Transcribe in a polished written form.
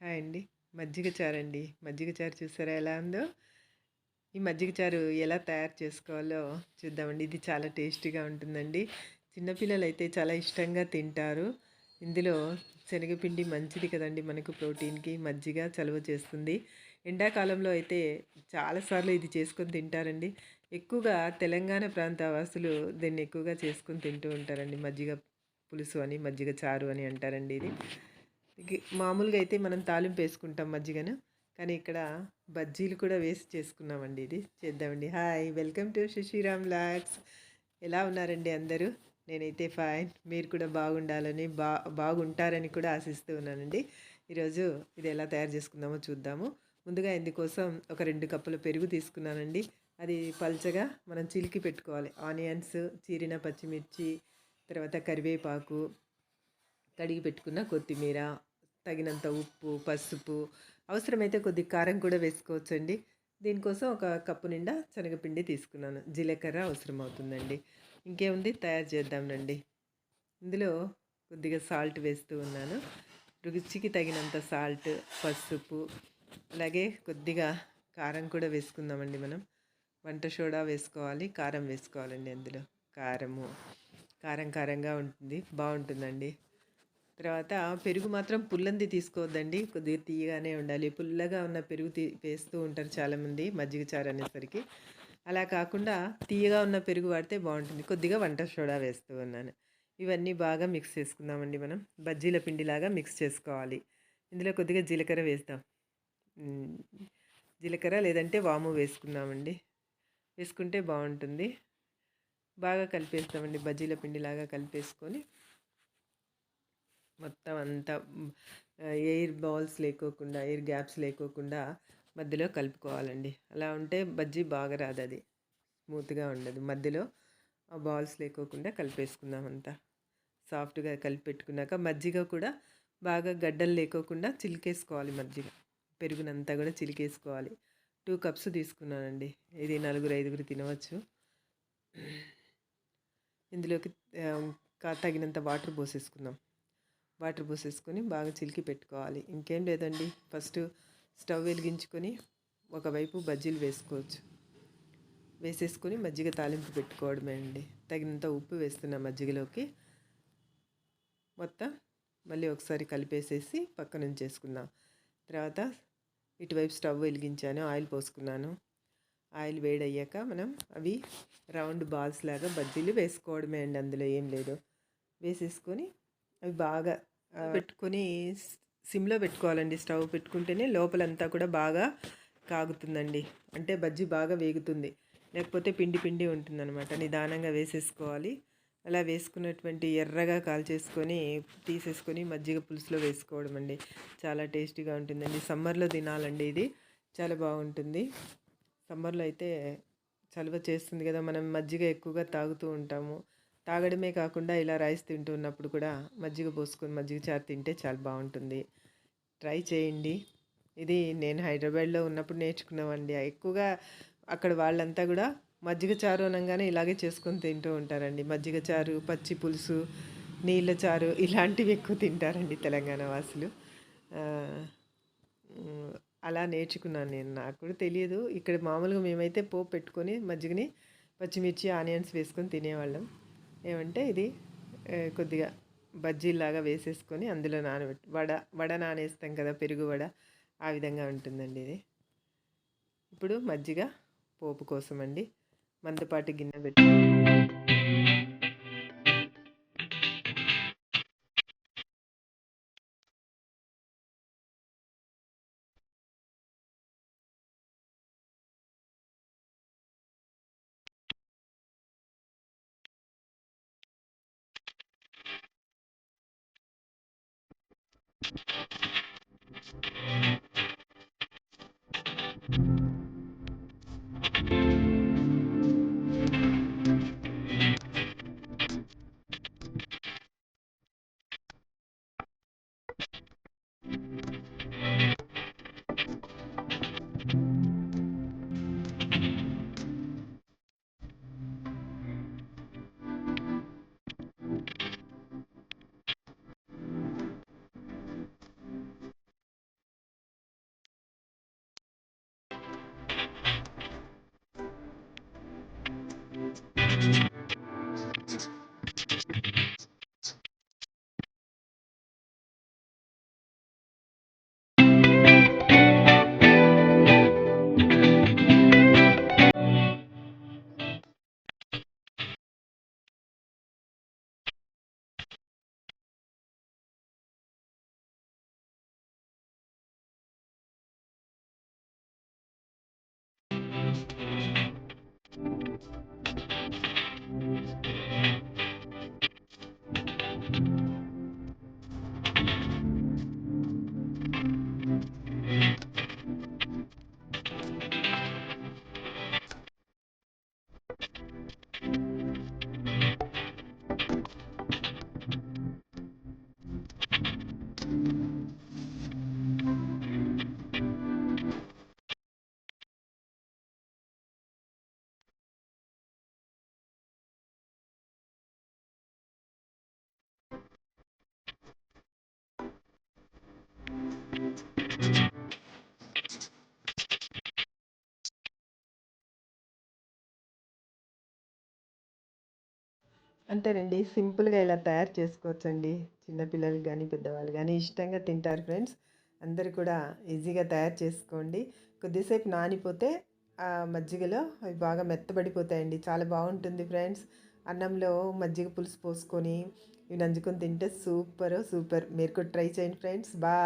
Hi అండి. మజ్జిగ చారండి. మజ్జిగ చారు చూసారా ఎలా ఉందో? ఈ మజ్జిగ చారు ఎలా తయారు చేసుకోవాలో చూద్దామండి. ఇది చాలా టేస్టీగా ఉంటుందండి. చిన్న పిల్లలైతే చాలా ఇష్టంగా తింటారు. ఇందులో శనగపిండి మంచిది కదండీ మనకు ప్రోటీన్‌కి. మజ్జిగ చలువ చేస్తుంది. ఎండాకాలంలో అయితే చాలా సార్లు ఇది చేసుకొని తింటారండి. ఎక్కువగా తెలంగాణ ప్రాంత వాసులు దీన్ని ఎక్కువగా చేసుకొని తింటూ ఉంటారండి. మజ్జిగ పులుసు అని, మజ్జిగ చారు అని అంటారండి ఇది. మామూలుగా అయితే మనం తాలింపు వేసుకుంటాం మజ్జిగను. కానీ ఇక్కడ బజ్జీలు కూడా వేసి చేసుకున్నామండి ఇది. చేద్దామండి. Hi! Welcome to Shashiram vlogs. ఎలా ఉన్నారండి అందరూ? నేనైతే ఫైన్. మీరు కూడా బాగుండాలని, బాగుంటారని కూడా ఆశిస్తూ ఉన్నానండి. ఈరోజు ఇది ఎలా తయారు చేసుకుందామో చూద్దాము. ముందుగా ఇందుకోసం ఒక 2 కప్పుల పెరుగు తీసుకున్నానండి. అది పల్చగా మనం చిలికి పెట్టుకోవాలి. ఆనియన్స్, చీరిన పచ్చిమిర్చి, తర్వాత కరివేపాకు, కడిగి పెట్టుకున్న కొత్తిమీర, తగినంత ఉప్పు, పసుపు, అవసరమైతే కొద్ది కారం కూడా వేసుకోవచ్చండి. దీనికోసం ఒక కప్పు నిండా శనగపిండి తీసుకున్నాను. జీలకర్ర అవసరం అవుతుందండి. ఇంకేముంది తయారు చేద్దాంనండి. ఇందులో కొద్దిగా సాల్ట్ వేస్తూ ఉన్నాను. రుచికి తగినంత సాల్ట్, పసుపు, అలాగే కొద్దిగా కారం కూడా వేసుకుందామండి మనం. వంట సోడా వేసుకోవాలి, కారం వేసుకోవాలండి అందులో. కారము, కారంగా ఉంటుంది, బాగుంటుందండి. తర్వాత పెరుగు మాత్రం పుల్లంది తీసుకోవద్దండి. కొద్దిగా తీయగానే ఉండాలి. పుల్లగా ఉన్న పెరుగు వేస్తూ ఉంటారు చాలామంది మజ్జిగ చారు అనేసరికి. అలా కాకుండా తీయగా ఉన్న పెరుగు వాడితే బాగుంటుంది. కొద్దిగా వంట సోడా వేస్తూ ఉన్నాను. ఇవన్నీ బాగా మిక్స్ చేసుకుందామండి మనం. బజ్జీల పిండిలాగా మిక్స్ చేసుకోవాలి. ఇందులో కొద్దిగా జీలకర్ర వేస్తాం. జీలకర్ర లేదంటే వాము వేసుకుందామండి. వేసుకుంటే బాగుంటుంది. బాగా కలిపేస్తామండి. బజ్జీల పిండిలాగా కలిపేసుకొని మొత్తం అంతా ఎయిర్ బాల్స్ లేకోకుండా, ఎయిర్ గ్యాప్స్ లేకోకుండా మధ్యలో కలుపుకోవాలండి. అలా ఉంటే బజ్జీ బాగా రాదు, అది స్మూత్గా ఉండదు. మధ్యలో ఆ బాల్స్ లేకోకుండా కలిపేసుకుందాం అంతా. సాఫ్ట్గా కలిపి పెట్టుకున్నాక మజ్జిగ కూడా బాగా గడ్డలు లేకోకుండా చిలికేసుకోవాలి. మజ్జిగ పెరుగునంతా కూడా చిలికేసుకోవాలి. 2 కప్స్ తీసుకున్నానండి. ఇది 4, 5 తినవచ్చు. ఇందులోకి తగినంత వాటర్ పోసేసుకుందాం. వాటర్ పోసేసుకొని బాగా చిలికి పెట్టుకోవాలి. ఇంకేం లేదండి, ఫస్ట్ స్టవ్ వెలిగించుకొని ఒకవైపు బజ్జీలు వేసుకోవచ్చు. వేసేసుకొని మజ్జిగ తాలింపు పెట్టుకోవడమే అండి. తగినంత ఉప్పు వేస్తున్న మజ్జిగలోకి మొత్తం మళ్ళీ ఒకసారి కలిపేసేసి పక్కన ఉంచేసుకుందాం. తర్వాత ఇటువైపు స్టవ్ వెలిగించాను, ఆయిల్ పోసుకున్నాను. ఆయిల్ వేడయ్యాక మనం అవి రౌండ్ బాల్స్ లాగా బజ్జీలు వేసుకోవడమే అండి. అందులో ఏం లేదు. వేసేసుకొని అవి బాగా పెట్టుకొని సిమ్లో పెట్టుకోవాలండి. స్టవ్ పెట్టుకుంటేనే లోపలంతా కూడా బాగా కాగుతుందండి. అంటే బజ్జీ బాగా వేగుతుంది. లేకపోతే పిండి పిండి ఉంటుందన్నమాట. నిదానంగా వేసేసుకోవాలి. అలా వేసుకున్నటువంటి ఎర్రగా కాల్చేసుకొని తీసేసుకొని మజ్జిగ పులుసులో వేసుకోవడం అండి. చాలా టేస్టీగా ఉంటుందండి. సమ్మర్లో తినాలండి ఇది. చాలా బాగుంటుంది. సమ్మర్లో అయితే చలువ చేస్తుంది కదా, మనం మజ్జిగ ఎక్కువగా తాగుతూ ఉంటాము. తాగడమే కాకుండా ఇలా రైస్ తింటూ ఉన్నప్పుడు కూడా మజ్జిగ పోసుకొని మజ్జిగ చారు తింటే చాలా బాగుంటుంది. ట్రై చేయండి. ఇది నేను హైదరాబాద్లో ఉన్నప్పుడు నేర్చుకున్నామండి. ఎక్కువగా అక్కడ వాళ్ళంతా కూడా మజ్జిగ చారు అనగానే ఇలాగే చేసుకొని తింటూ ఉంటారండి. మజ్జిగ చారు, పచ్చి పులుసు, నీళ్ళ చారు ఇలాంటివి ఎక్కువ తింటారండి తెలంగాణ వాసులు. అలా నేర్చుకున్నాను నేను. నాకు కూడా తెలియదు. ఇక్కడ మామూలుగా మేమైతే పోపు పెట్టుకొని మజ్జిగని పచ్చిమిర్చి, ఆనియన్స్ వేసుకొని తినేవాళ్ళం. ఏమంటే ఇది కొద్దిగా బజ్జీలాగా వేసేసుకొని అందులో వడ నానేస్తాం కదా, పెరుగు వడ, ఆ విధంగా ఉంటుందండి ఇది. ఇప్పుడు మజ్జిగ పోపు కోసం అండి మందపాటి గిన్నె పెట్టి అంతేనండి. సింపుల్‌గా ఇలా తయారు చేసుకోవచ్చండి. చిన్న పిల్లలకి గానీ, పెద్దవాళ్ళు గానీ ఇష్టంగా తింటారు ఫ్రెండ్స్. అందరూ కూడా ఈజీగా తయారు చేసుకోండి. కొద్దిసేపు నానిపోతే మజ్జిగలో అవి బాగా మెత్తబడిపోతాయండి. చాలా బావుంటుంది ఫ్రెండ్స్. అన్నంలో మజ్జిగ పులుసు పోసుకొని, ఇవి నంజుకొని తింటే సూపరు సూపర్. మీరు కూడా ట్రై చేయండి ఫ్రెండ్స్.